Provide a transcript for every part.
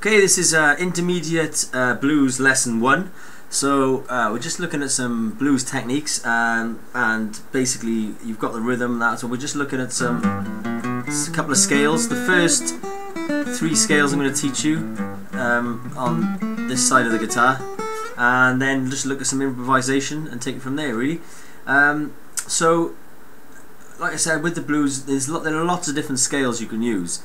Okay, this is intermediate blues lesson 1. So we're just looking at some blues techniques, and basically you've got the rhythm and that. So we're just looking at a couple of scales. The first 3 scales I'm going to teach you on this side of the guitar, and then just look at some improvisation and take it from there. Really. So, like I said, with the blues, there are lots of different scales you can use.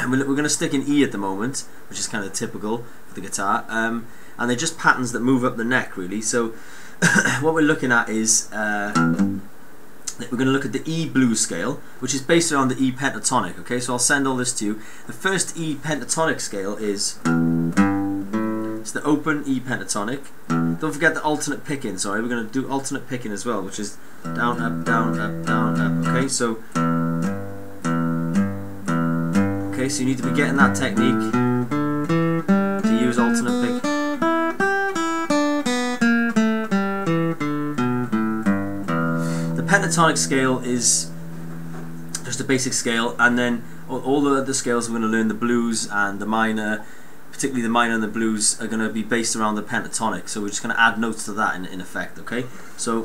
We're going to stick in E at the moment, which is kind of typical for the guitar, and they're just patterns that move up the neck, really. So what we're looking at is we're going to look at the E blues scale, which is based around the E pentatonic. Okay, so I'll send all this to you. The first E pentatonic scale is it's the open E pentatonic. Don't forget the alternate picking. Sorry, we're going to do alternate picking as well, which is down, up, down, up, down, up. Okay, so you need to be getting that technique to use alternate pick. The pentatonic scale is just a basic scale, and then all the other scales we're going to learn, the blues and the minor, particularly the minor and the blues, are going to be based around the pentatonic. So we're just going to add notes to that in effect. Okay, so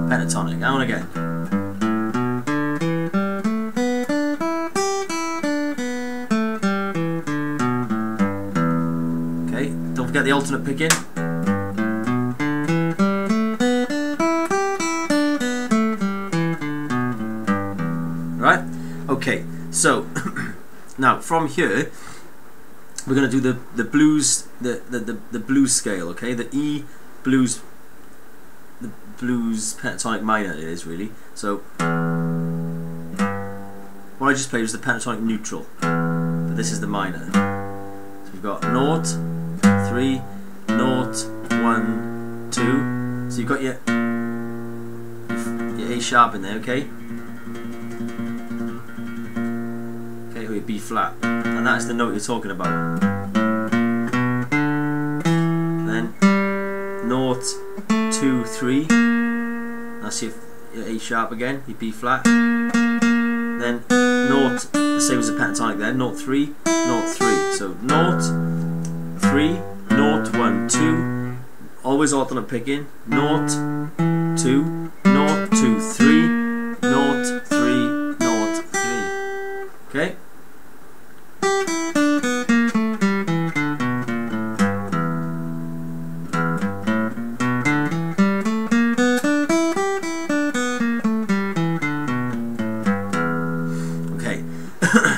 pentatonic, down again. Okay, don't forget the alternate picking. Right? Okay, so now from here we're going to do the blues, the blues scale. Okay, the E blues, the blues pentatonic minor it is really. So what I just played was the pentatonic neutral, but this is the minor. So we've got 0, 3, 0, 1, 2. So you've got your A sharp in there, okay? Okay, or your B flat, and that's the note you're talking about. Then 0, 2, 3. That's your A sharp again, your B flat. Then 0, the same as the pentatonic there, 0, 3, 0, 3. So 0, 3, 0, 1, 2. Always alternate picking. 0, 2, 0, 2, 3, 0, 3, 0, 3. Okay?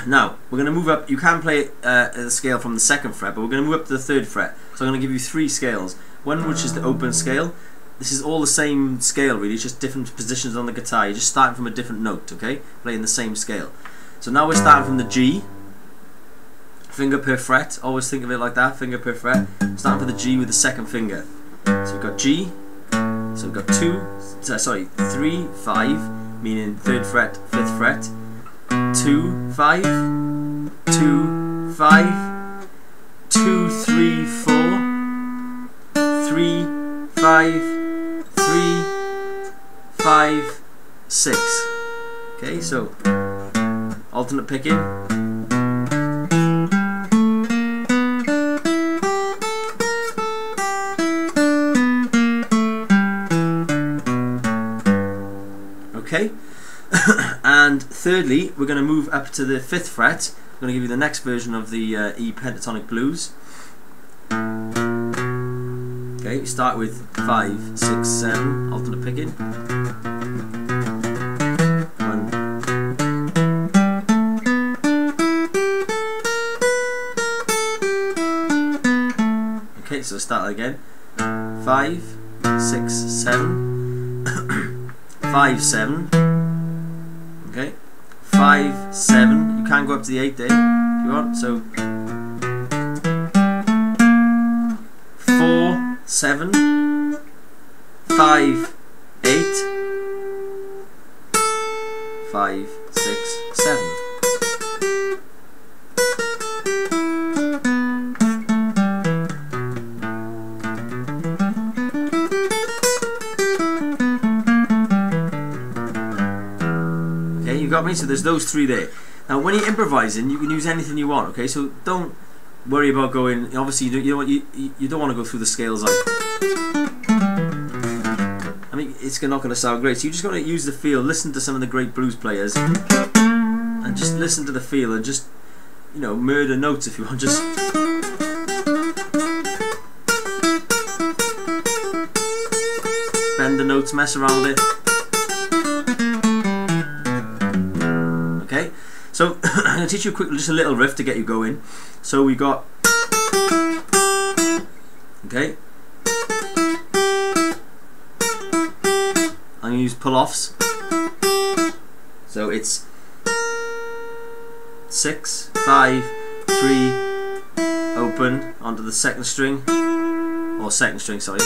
Now we're going to move up. You can play the scale from the 2nd fret, but we're going to move up to the 3rd fret. So I'm going to give you 3 scales. One which is the open scale. This is all the same scale really, it's just different positions on the guitar. You're just starting from a different note, okay? Playing the same scale. So now we're starting from the G. Finger per fret. Always think of it like that, finger per fret. Starting for the G with the 2nd finger. So we've got G. So we've got 3, 5, meaning 3rd fret, 5th fret. 2, 5, 2, 5, 2, 3, 4, 3, 5, 3, 5, 6. Okay, so alternate picking. Okay. And thirdly, we're going to move up to the 5th fret. I'm going to give you the next version of the E pentatonic blues. Okay, we start with 5, 6, 7, alternate picking. 1. Okay, so start again. 5, 6, 7, 5, 7. Okay, 5, 7. You can go up to the 8 there if you want. So 4, 7, 5, 8, 5, 6, 7. got me? So there's those three there. Now when you're improvising, you can use anything you want, okay? So don't worry about going, obviously you don't want to go through the scales like, I mean, it's not going to sound great. So you just got to use the feel, listen to some of the great blues players, and just listen to the feel, and just, you know, murder notes if you want. Just bend the notes, mess around with it. Okay, so I'm going to teach you just a little riff to get you going. So we got, okay, I'm going to use pull-offs. So it's 6, 5, 3, open onto the second string, or second string, sorry,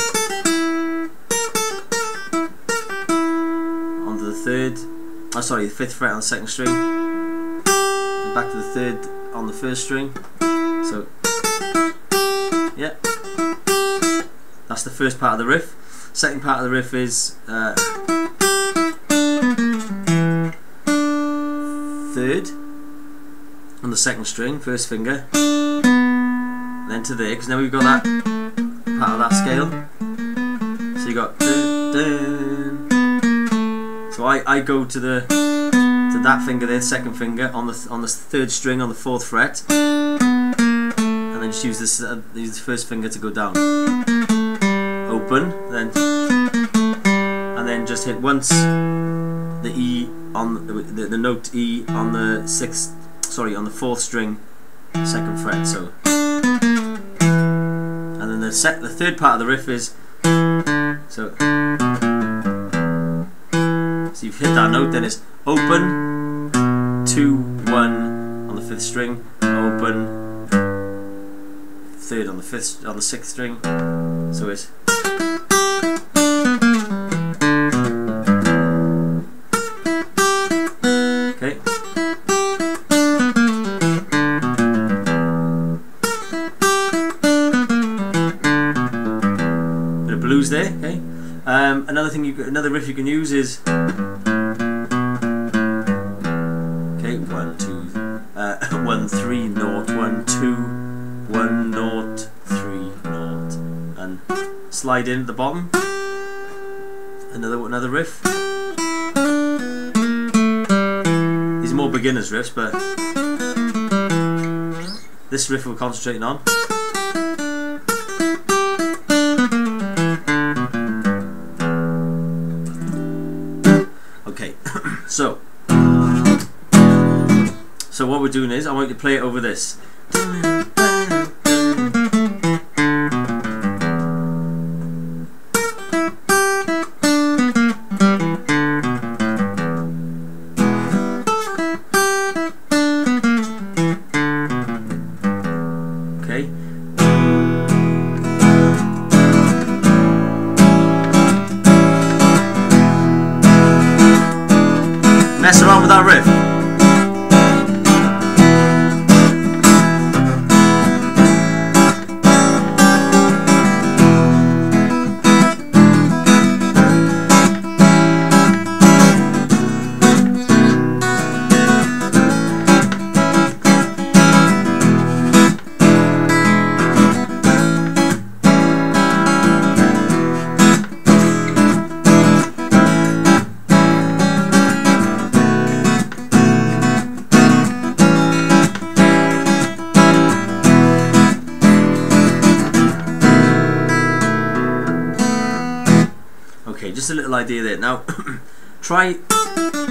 onto the third, oh sorry, the 5th fret on the second string, and back to the 3rd on the 1st string. So yeah, that's the first part of the riff. Second part of the riff is 3rd on the second string, 1st finger, then to there, because now we've got that part of that scale. So you got dun, dun. So I go to that finger there, 2nd finger on the 3rd string on the 4th fret, and then just use this use the 1st finger to go down. Open, and then just hit once the E on the note E on the 6th, sorry, on the 4th string, 2nd fret. So, and then the 3rd part of the riff is so you've hit that note, then it's open, 2, 1 on the 5th string, open, 3rd on the 6th string. So it's okay. Bit of blues there, okay. Another riff you can use is okay, 1, 2, 1, 3, 0, 1, 2, 1, 0, 3, 0, and slide in at the bottom. Another riff. These are more beginners riffs, but this riff we're concentrating on. Okay, so what we're doing is I want you to play it over this. Okay. Mess around with that riff. Okay, just a little idea there. Now, try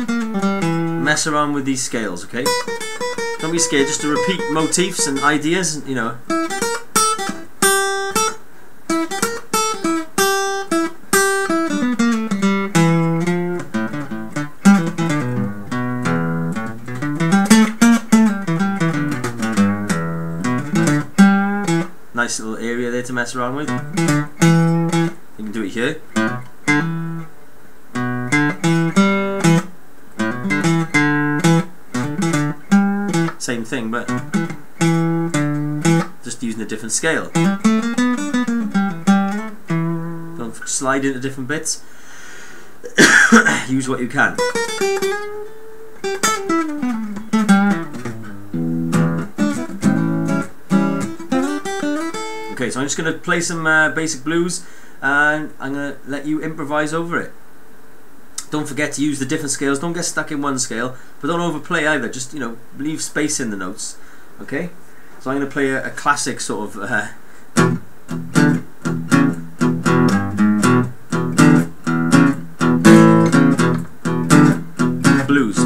mess around with these scales, okay? Don't be scared, just to repeat motifs and ideas, you know. Nice little area there to mess around with. You can do it here. Same thing, but just using a different scale. Don't slide into different bits. Use what you can. Okay, so I'm just going to play some basic blues, and I'm going to let you improvise over it. Don't forget to use the different scales. Don't get stuck in one scale, but don't overplay either. Just, you know, leave space in the notes. Okay, so I'm going to play a classic sort of blues.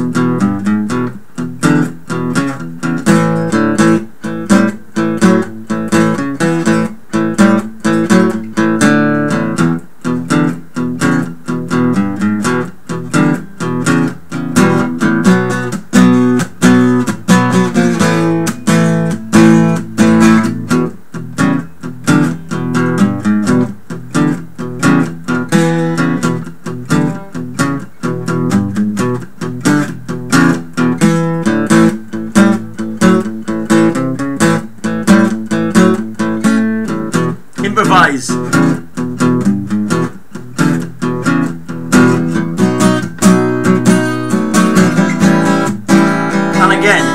Improvise. And again.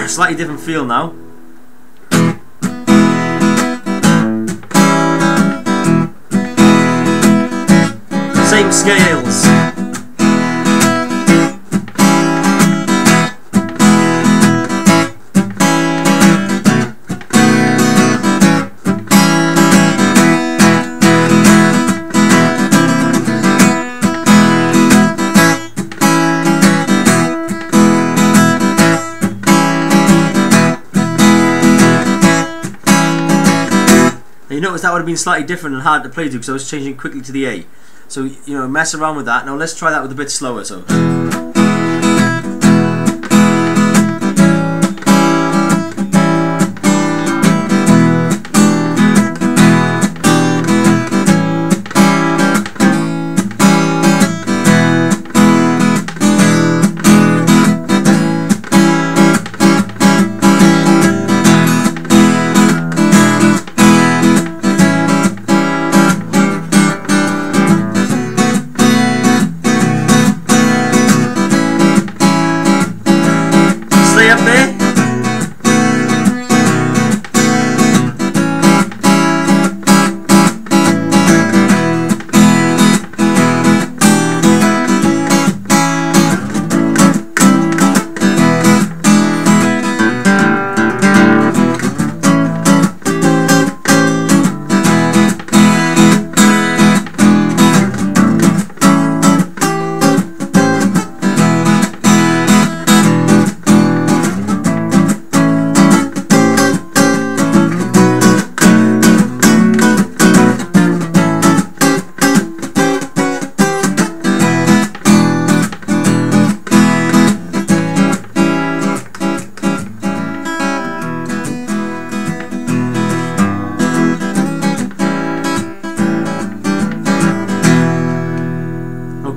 Slightly different feel now. Same scales. You notice that would have been slightly different and hard to play to because I was changing quickly to the A. So, you know, mess around with that. Now let's try that with a bit slower. So. Stay up there.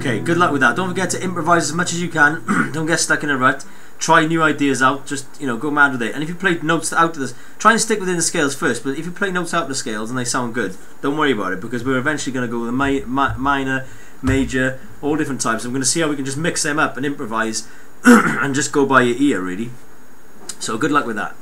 Okay, good luck with that. Don't forget to improvise as much as you can. Don't get stuck in a rut. Try new ideas out. Just, you know, go mad with it. And if you play notes out of this, try and stick within the scales first. But if you play notes out of the scales and they sound good, don't worry about it, because we're eventually going to go with a minor, major, all different types. I'm going to see how we can just mix them up and improvise and just go by your ear really. So good luck with that.